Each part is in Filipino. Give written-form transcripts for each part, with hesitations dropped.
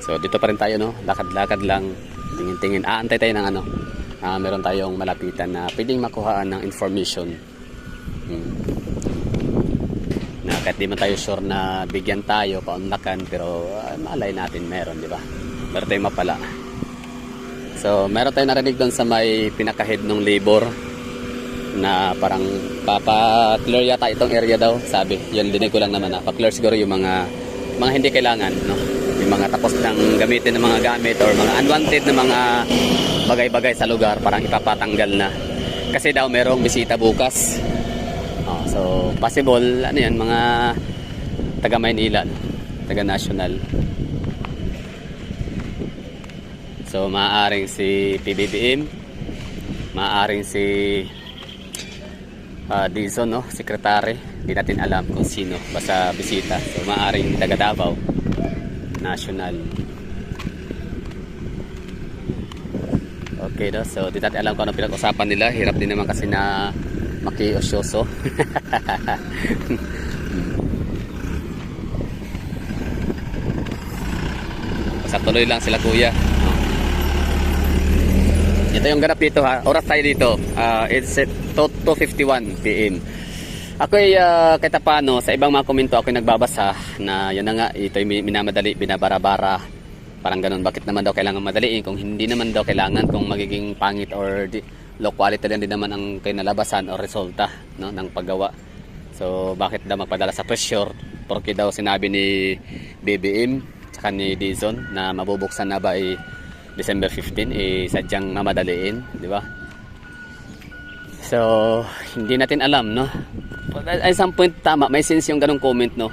So dito pa rin tayo, no? Lakad-lakad lang, tingin-tingin. Aantay tayo ng ano. Meron tayong malapitan na pwedeng makuhaan ng information. Na kahit di man tayo sure na bigyan tayo, paunlakan, pero malay natin meron, di ba? Meron tayong mapala. So meron tayong narinig doon sa may pinaka-head ng labor na parang papa-clear yata itong area daw, sabi. Yun, dinig ko lang naman na pa-clear siguro yung mga hindi kailangan, no? Yung mga tapos ng gamitin ng mga gamit or mga unwanted na mga bagay-bagay sa lugar, parang ipapatanggal na. Kasi daw merong bisita bukas. So possible, ano yan, mga taga Maynila, taga National. So maaaring si PBBM, maaaring si Dizon, no? Sekretary, hindi natin alam kung sino, basta bisita. So maaaring taga Davao National. Okay, no? So di natin alam kung ano pinag-usapan nila. Hirap din naman kasi na makiosyoso. Basta tuloy lang sila, kuya. Ito yung ganap dito, ha. Oras tayo dito. It's 2:51 PM. Ako ay kahit paano, sa ibang mga komento ako nagbabasa na yan na nga, ito yung minamadali, binabara-bara. Parang ganun, bakit naman daw kailangan madaliin kung hindi naman daw kailangan, kung magiging pangit or low quality lang din naman ang kinalabasan o resulta, no, ng paggawa. So bakit daw magpadala sa pressure? Porque daw sinabi ni BBM tsaka ni Dizon na mabubuksan na ba December 15, sadyang mamadaliin, di ba? So hindi natin alam, no? At some point tama, may sense yung ganung comment, no,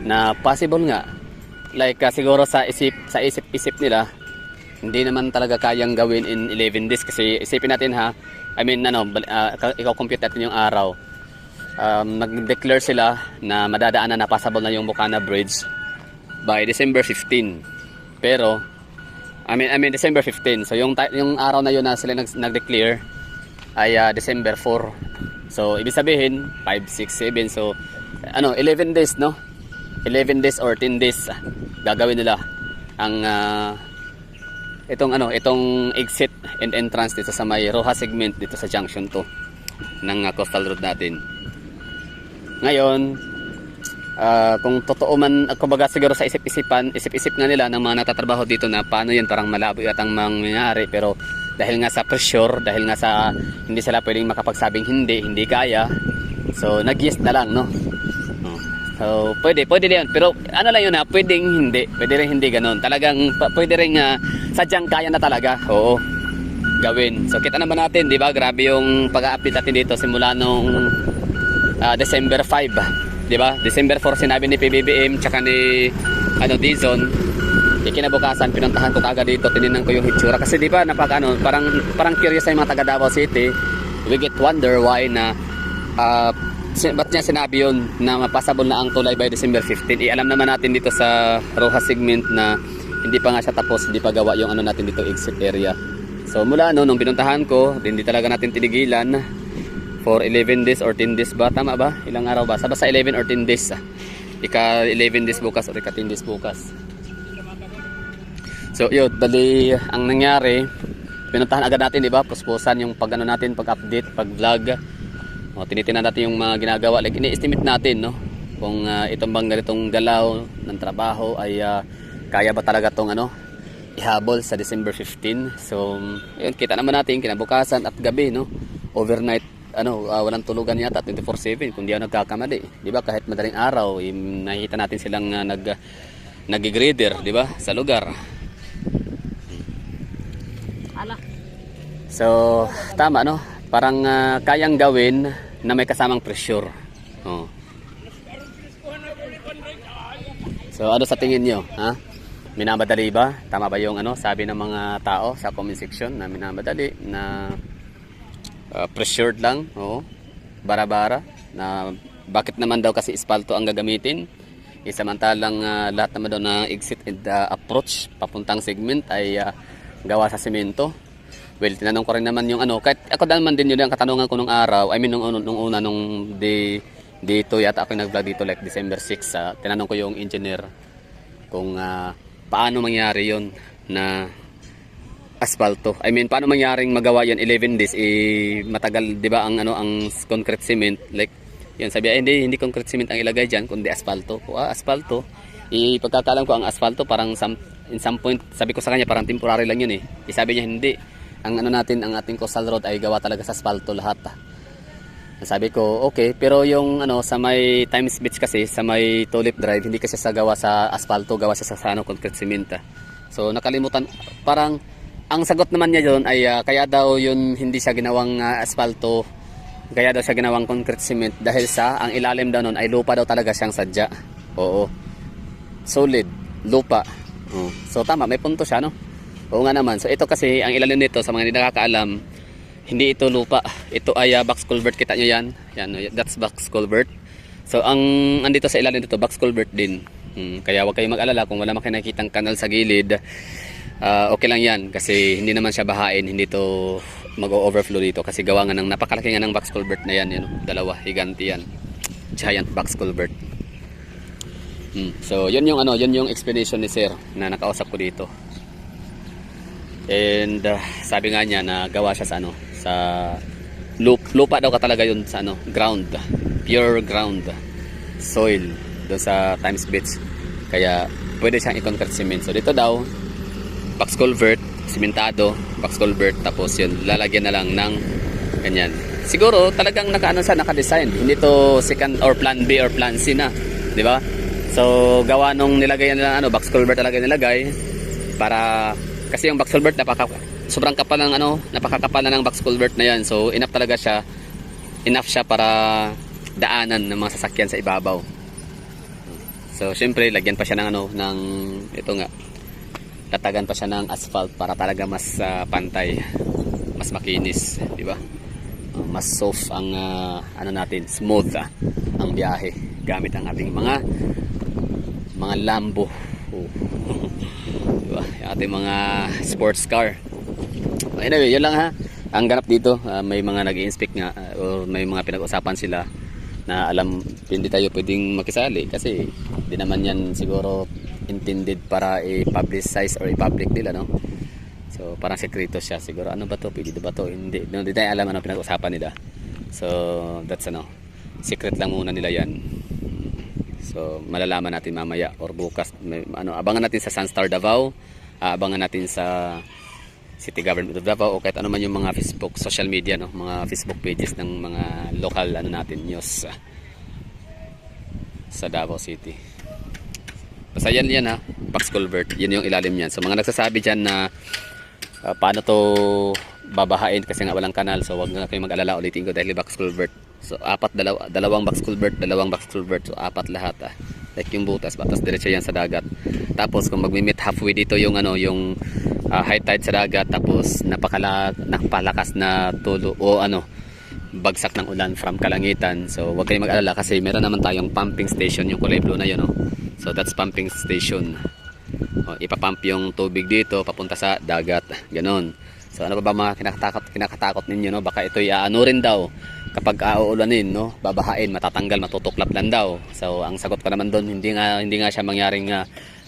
na possible nga, like siguro sa isip nila hindi naman talaga kayang gawin in 11 days. Kasi isipin natin, ha, I mean, ikaw compute natin yung araw. Nag-declare sila na madadaanan na passable na yung Bukana Bridge by December 15. Pero, I mean December 15. So, yung araw na yun na sila nag-declare ay December 4. So, ibig sabihin, 5, 6, 7. So, 11 days, no? 11 days or 10 days gagawin nila ang itong exit and entrance dito sa may Rojas segment dito sa junction 2 ng coastal road natin. Ngayon, kung totoo man, kumbaga siguro sa isip-isip nga nila ng mga natatrabaho dito na paano yan, parang malabo yatang mangyayari, pero dahil nga sa pressure, dahil nga sa hindi sila pwedeng makapagsabing hindi kaya, so nag-yes na lang, no? So, pwede din. Pero ano lang yun, ha, pwede rin hindi ganun. Talagang pwede rin sadyang kaya na talaga. Oo, gawin. So, kita naman natin, di ba? Grabe yung pag-update natin dito simula nung December 5, di ba? December 4 sinabi ni PBBM tsaka ni Dizon. Kinabukasan, pinuntahan ko kagad dito, tinignan ko yung hitsura. Kasi di ba, parang curious sa mga taga Davao City. We get wonder why na ba't niya sinabi yun na mapasabol na ang tulay by December 15. Alam naman natin dito sa Rojas segment na hindi pa nga siya tapos, hindi pa gawa yung natin dito exit area. So mula nung binuntahan ko, hindi talaga natin tinigilan for 11 days or 10 days ba? Tama ba? Ilang araw ba? Basta 11 or 10 days. Ika 11 days bukas or ika 10 days bukas. So yun, bali ang nangyari, pinuntahan agad natin, di ba? Puspusan yung natin, pag-update, pag-vlog. Tinitingnan natin yung mga ginagawa, like ini-estimate natin, no, kung itong bang ganitong galaw ng trabaho ay kaya ba talaga tong ihabol sa December 15. So yun, kita naman natin kinabukasan at gabi, no, overnight, walang tulugan yata 24/7 kung di ako nagkakamali, di ba? Kahit madaling araw, nakikita natin silang nag-grader, di ba, sa lugar. So tama, no, parang kayang gawin na may kasamang pressure. So ano sa tingin nyo, ha? Minamadali ba? Tama ba yung sabi ng mga tao sa comment section na minamadali, na pressured lang, bara-bara, na bakit naman daw kasi espalto ang gagamitin, samantalang lahat naman daw na exit and approach papuntang segment ay gawa sa semento. Well, tinanong ko rin naman yung kahit ako naman din yun ang katanungan ko nung araw, I mean nung una, nung dito yata ako nag-vlog dito like December 6, tinanong ko yung engineer kung paano mangyari yon na asfalto. I mean, paano mangyaring magawa yan 11 days? Matagal, 'di ba, ang ang concrete cement, like yun, sabi ay hindi concrete cement ang ilagay diyan kundi asfalto. Asfalto. Ipagkakalam ko ang asfalto parang in some point, sabi ko sa kanya parang temporary lang yun eh. Sabi niya hindi. Ang natin, ang ating coastal road ay gawa talaga sa asfalto lahat. Sabi ko, okay, pero yung sa may Times Beach kasi, sa may Tulip Drive, hindi kasi sa gawa sa asfalto, gawa sa concrete cement. So nakalimutan, parang ang sagot naman niya doon ay kaya daw yun hindi siya ginawang asfalto, kaya daw siya ginawang concrete cement dahil sa ang ilalim daw noon ay lupa daw talaga siyang sadya. Oo. Solid, lupa. So tama, may punto siya, no? Oo nga naman. So ito kasi ang ilalim nito sa mga hindi nakakaalam, hindi ito lupa. Ito ay box culvert, kita nyo yan. Yan, that's box culvert. So ang andito sa ilalim nito box culvert din. Kaya huwag kayong mag-alala kung wala makikitang kanal sa gilid. Okay lang yan kasi hindi naman siya bahain, hindi to mag-overflow dito kasi gawa nga ng napakalaki nga ng box culvert na yan, dalawa, higanti yan, giant box culvert. So yun yung explanation ni sir na nakausap ko dito, and sabi nga niya na gawa siya sa lupa daw ka talaga yun, sa ground, pure ground soil doon sa Times Beach, kaya pwede siyang i-concrete cement. So dito daw box culvert, simentado, box culvert, tapos yun, lalagyan na lang ng ganyan. Siguro talagang naka-design. Hindi to second or plan B or plan C na, di ba? So gawa nung nilagay nila box culvert talaga nilagay para kasi yung box culvert sobrang kapal ng napakakapal na ng box culvert na yan. So enough siya para daanan ng mga sasakyan sa ibabaw. So syempre lagyan pa siya ng ito nga, tatagan pa siya ng asphalt para talaga mas pantay, mas makinis, di ba? Mas soft ang natin, smooth ang biyahe gamit ang ating mga Lambo. Diba? Yung ating mga sports car. Anyway, yun lang ha. Ang ganap dito, may mga nag-i-inspect nga or may mga pinag-usapan sila na alam hindi tayo pwedeng makisali kasi di naman yan siguro intended para i-publicize or i-public nila, no? So parang sekreto siya siguro. Ano ba to? Pwede ba to? Hindi tayo alam ano pinag-usapan nila. So that's secret lang muna nila yan. So malalaman natin mamaya or bukas. Abangan natin sa Sunstar Davao, abangan natin sa City Government of Davao o kahit ano man yung mga Facebook social media, no? Mga Facebook pages ng mga local natin news sa Davao City. Basta yan box culvert, yun yung ilalim niyan. So mga nagsasabi dyan na paano to babahain kasi nga walang kanal, so wag na kayo mag-alala, ulitin ko dahil box culvert. So dalawang box culvert, so apat lahat like yung butas diretso yan sa dagat. Tapos kung magmi-meet halfway dito yung high tide sa dagat, tapos napakalakas na tulo o bagsak ng ulan from kalangitan. So wag kayong mag-alala kasi meron naman tayong pumping station, yung kulay blue na yun, no? So that's pumping station. Ipapump yung tubig dito papunta sa dagat, ganon. So ano pa ba mga kinakatakot ninyo, no? Baka ito'y rin daw kapag uuulanin, no? Babahain, matatanggal, matutuklap lang daw. So ang sagot ko naman doon, hindi nga siya mangyaring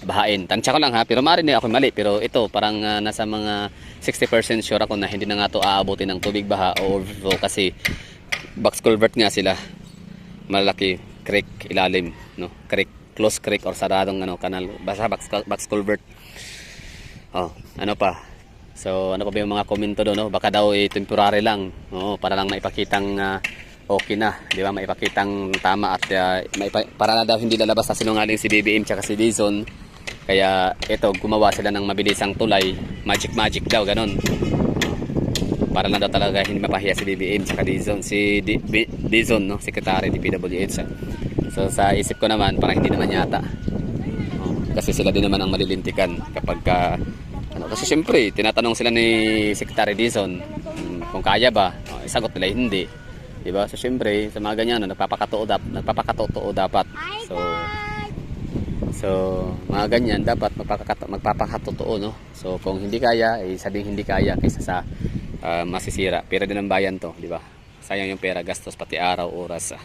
bahain. Tansya ko lang ha, pero maaari ako mali, pero ito parang nasa mga 60% sure ako na hindi na nga to aabutin ng tubig baha o overflow kasi box culvert nga sila. Malaki creek ilalim, no? Creek, close creek or saradong kanal, basta box culvert. Ano pa? So ano pa ba yung mga komento doon, no? Baka daw temporary lang, para lang maipakitang okay na, di ba? Maipakitang tama at para na daw hindi lalabas sa sinungaling si BBM tsaka si Dizon. Kaya ito, gumawa sila ng mabilisang tulay, magic daw, ganon. Para lang daw talaga hindi mapahiya si BBM tsaka Dizon, Dizon, no? Secretary DPWH. So sa isip ko naman, parang hindi naman yata. Kasi sila din naman ang malilintikan kapag kasi syempre tinatanong sila ni Secretary Dizon kung kaya ba, isagot nila hindi, di ba? So syempre sa mga ganyan nagpapakatotoo dapat. So mga ganyan dapat magpapakatotoo, no? So kung hindi kaya, sabing hindi kaya kaysa sa masisira. Pera din ng bayan to, di ba? Sayang yung pera, gastos pati araw, oras.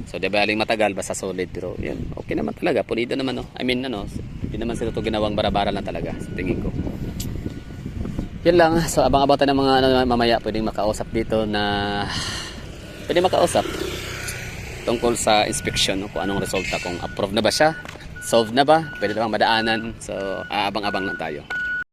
So di ba aling matagal basta solid, pero yan okay naman talaga, pulido naman, no? I mean Hindi naman sila ito ginawang bara-bara lang talaga sa tingin ko. Yan lang. So abang-abang tayo ng mga ano, mamaya pwedeng makausap dito na pwedeng makausap tungkol sa inspection, no? Kung anong resulta, kung approve na ba siya, solved na ba, pwede na bang madaanan. So abang-abang lang tayo.